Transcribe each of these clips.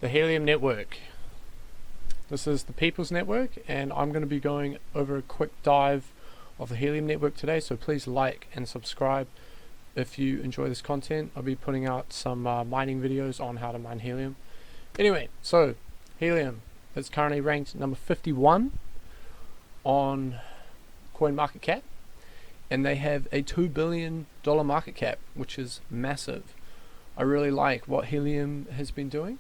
the Helium network. This is the People's Network, and I'm going to be going over a quick dive of the Helium network today, so please like and subscribe if you enjoy this content. I'll be putting out some mining videos on how to mine Helium. Anyway, so Helium is currently ranked number 51 on CoinMarketCap, and they have a $2 billion market cap, which is massive. I really like what Helium has been doing.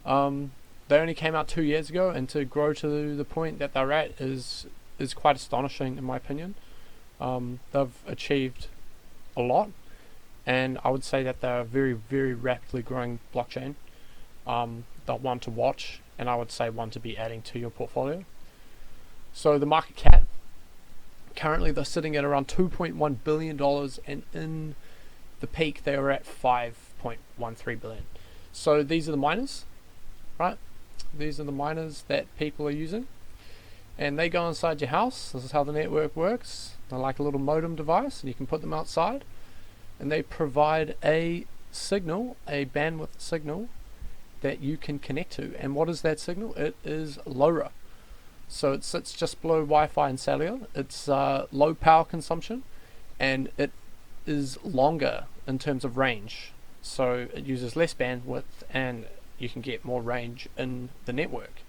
They only came out 2 years ago, and to grow to the point that they're at is quite astonishing in my opinion. They've achieved a lot, and I would say that they're a very, very rapidly growing blockchain. They're one to watch, and I would say one to be adding to your portfolio. So the market cap, currently they're sitting at around $2.1 billion, and in the peak they were at $5.13 billion. So these are the miners, right? These are the miners that people are using, and they go inside your house. This is how the network works. They're like a little modem device, and you can put them outside, and they provide a signal, a bandwidth signal that you can connect to. And what is that signal? It is LoRa. So it sits just below Wi-Fi and cellular. It's low power consumption, and it is longer in terms of range. So it uses less bandwidth, and you can get more range in the network.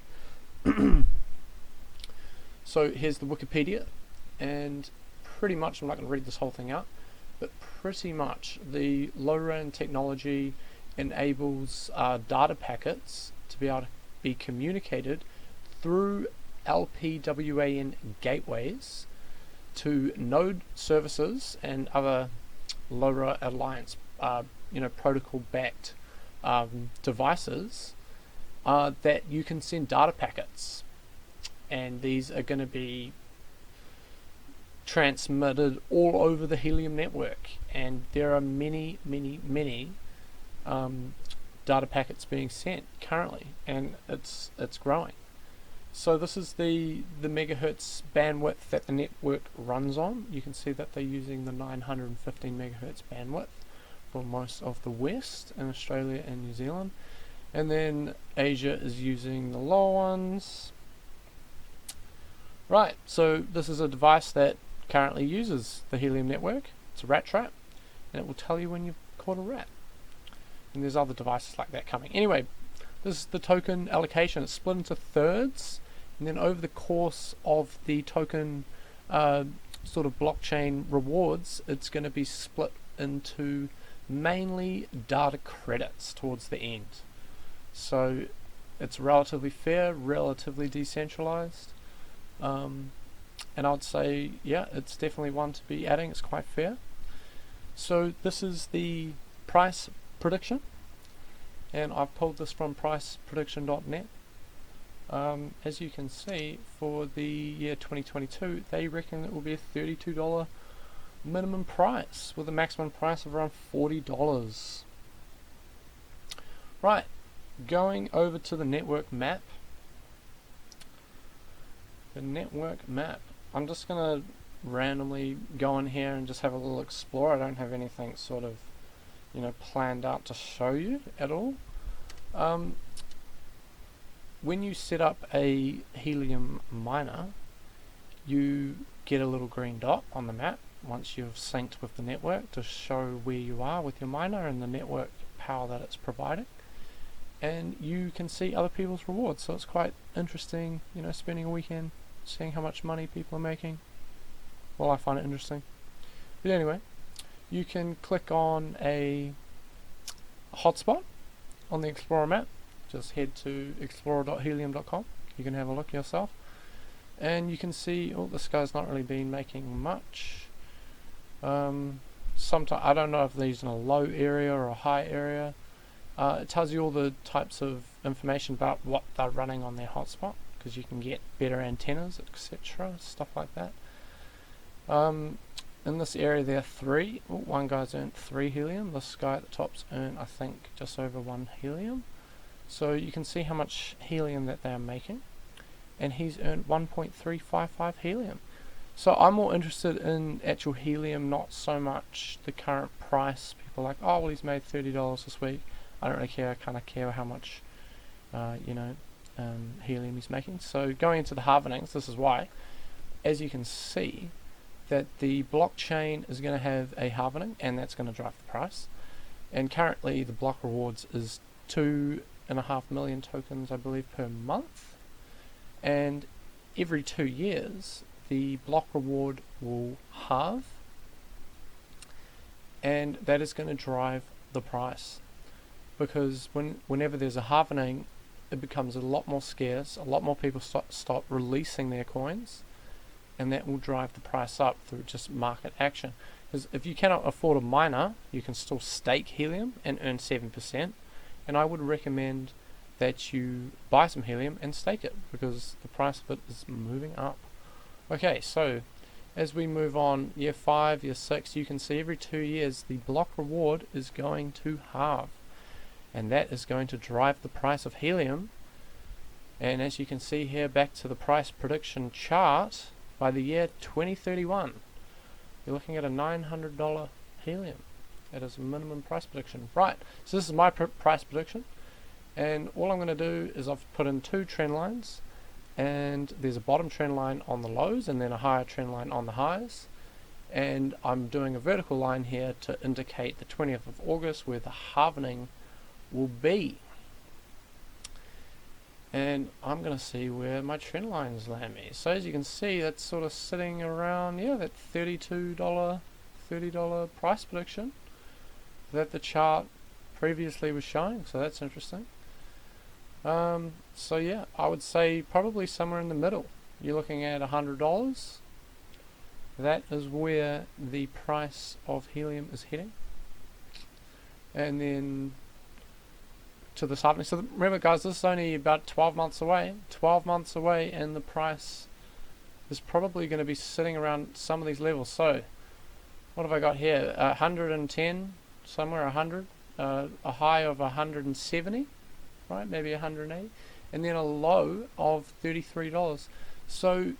So here's the Wikipedia, and pretty much, I'm not going to read this whole thing out, but pretty much the LoRaWAN technology enables data packets to be able to be communicated through LPWAN gateways to node services and other LoRa Alliance protocol backed devices that you can send data packets, and these are going to be transmitted all over the Helium network, and there are many data packets being sent currently, and it's growing. So this is the megahertz bandwidth that the network runs on. You can see that they're using the 915 megahertz bandwidth for most of the West in Australia and New Zealand, and then Asia is using the lower ones. Right, so this is a device that currently uses the Helium network. It's a rat trap, and it will tell you when you've caught a rat. And there's other devices like that coming. Anyway, this is the token allocation. It's split into thirds, and then over the course of the token sort of blockchain rewards, it's going to be split into mainly data credits towards the end. So it's relatively fair, relatively decentralized, and I would say, yeah, it's definitely one to be adding. It's quite fair. So this is the price prediction, and I've pulled this from priceprediction.net. As you can see, for the year 2022, they reckon it will be a $32 minimum price with a maximum price of around $40. Right, going over to the network map. The network map. I'm just going to randomly go in here and just have a little explore. I don't have anything sort of planned out to show you at all. When you set up a Helium miner, you get a little green dot on the map once you've synced with the network to show where you are with your miner and the network power that it's providing, and you can see other people's rewards. So it's quite interesting, spending a weekend seeing how much money people are making. Well, I find it interesting. But anyway, you can click on a hotspot on the Explorer map. Just head to explorer.helium.com. You can have a look yourself, and you can see, oh, this guy's not really been making much. Sometimes I don't know if these in a low area or a high area. It tells you all the types of information about what they're running on their hotspot, because you can get better antennas, etc., stuff like that. In this area there are 3. One guy's earned 3 Helium. This guy at the top's earned, I think, just over 1 Helium. So you can see how much Helium that they are making, and he's earned 1.355 Helium. So I'm more interested in actual Helium, not so much the current price. People are like, oh well, he's made $30 this week. I don't really care. I kind of care how much helium he's making. So going into the halvenings, this is why, as you can see, that the blockchain is going to have a halvening, and that's going to drive the price. And currently the block rewards is 2.5 million tokens, I believe, per month, and every 2 years the block reward will halve, and that is going to drive the price, because whenever there's a halvening, it becomes a lot more scarce, a lot more people stop releasing their coins, and that will drive the price up through just market action. Because if you cannot afford a miner, you can still stake helium and earn 7%, and I would recommend that you buy some helium and stake it, because the price of it is moving up. Okay, so as we move on, year 5, year 6, you can see every 2 years the block reward is going to halve, and that is going to drive the price of helium. And as you can see here, back to the price prediction chart, by the year 2031 you're looking at a $900 helium. That is a minimum price prediction. Right, so this is my price prediction, and all I'm going to do is I've put in 2 trend lines, and there's a bottom trend line on the lows and then a higher trend line on the highs, and I'm doing a vertical line here to indicate the 20th of August where the halvening will be. And I'm going to see where my trend lines land me. So as you can see, that's sort of sitting around, that $30 price prediction that the chart previously was showing. So that's interesting. So yeah, I would say probably somewhere in the middle. You're looking at $100. That is where the price of helium is heading. And then to the halvening. So remember guys, this is only about 12 months away. 12 months away, and the price is probably going to be sitting around some of these levels. So what have I got here? 110, somewhere 100, a high of 170, right? Maybe 180, and then a low of $33. So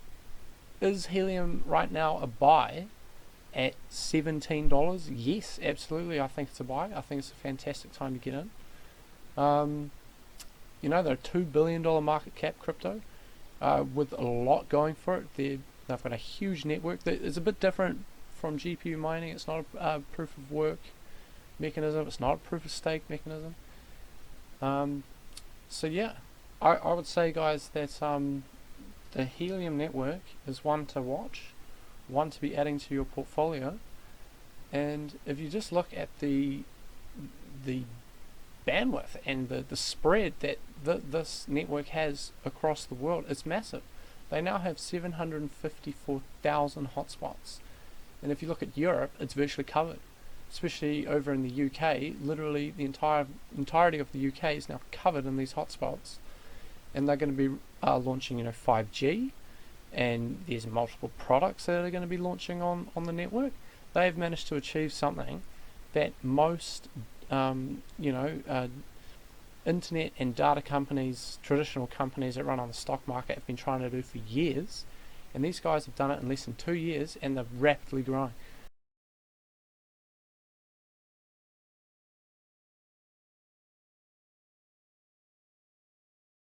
is helium right now a buy at $17? Yes, absolutely. I think it's a buy. I think it's a fantastic time to get in. They're a $2 billion market cap crypto, with a lot going for it. They've got a huge network. It's a bit different from GPU mining. It's not a proof of work mechanism. It's not a proof of stake mechanism. So yeah, I would say guys that the Helium network is one to watch, one to be adding to your portfolio. And if you just look at the bandwidth and the spread that this network has across the world, it's massive. They now have 754,000 hotspots, and if you look at Europe, it's virtually covered, especially over in the UK. Literally the entirety of the UK is now covered in these hotspots, and they're going to be launching 5G, and there's multiple products that are going to be launching on the network. They've managed to achieve something that most internet and data companies, traditional companies that run on the stock market, have been trying to do for years, and these guys have done it in less than 2 years, and they're rapidly growing.